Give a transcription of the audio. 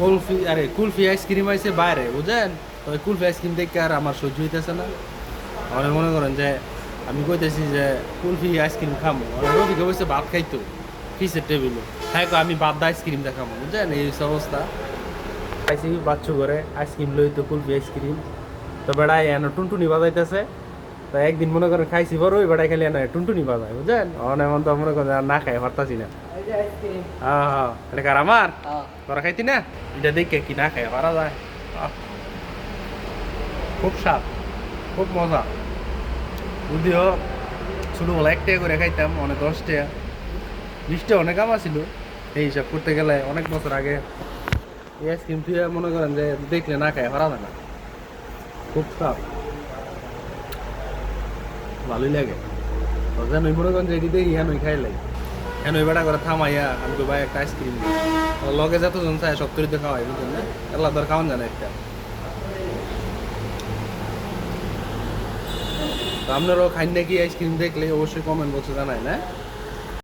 কুলফি আরে কুলফি আইসক্রিম আইছে বাইরে বুঝেন, তো ওই কুলফি আইসক্রিম দেখে আর আমার সহ্য হইতেছে না। আমার মনে করেন যে আমি কইতেছি যে কুলফি আইসক্রিম খামো, আর রবিকে বলছে ভাত খাইতো কিসের টেবিলে, হ্যাঁ কয় আমি বাদ আইসক্রিম দেখাবো বুঝেন, এই হচ্ছে অবস্থা। খাইছি বাচ্চু করে আইসক্রিম লইতো কুলফি আইসক্রিম, তো বেড়াই এনে টুনটুনি বাজাইতেছে। তো একদিন মনে করেন খাইছি বড় ওই বেড়াই খালি এনে টুনটুনি বাজায় বুঝেন, অনেক মন তো মনে করেন আর না খাই পারতাছি না। হ্যাঁ হ্যাঁ, এটা কার আমার তোরা খাইতি না, এটা দেখে কি না খাই পারা যায়। খুব স্বাদ, খুব মজা। যদিও ছোটবেলা 1 টাকা করে খাইতাম, অনেক 10 টাকা 20 টাকা অনেক কাম ছিল এই হিসাব করতে গেলে, অনেক বছর আগে। এই আইসক্রিম তুই মনে করেন যে দেখলে না খাই পারা যায় না, খুব স্বাদ, ভালোই লাগে। তো যেন মনে করেন যে এটি দেখি হ্যাঁ খাই লাগে, হ্যাঁ ওই বেড়া করে থামাইয়া আমি তো ভাই একটা আইসক্রিম দিই, লগে যতজন চায় সব তরিতে খাওয়াই বুঝলেন না, এলা ধর খাওয়ান জানে একটা। তো আপনারাও খাই নাকি আইসক্রিম দেখলে অবশ্যই কমেন্ট বক্সে জানায় না।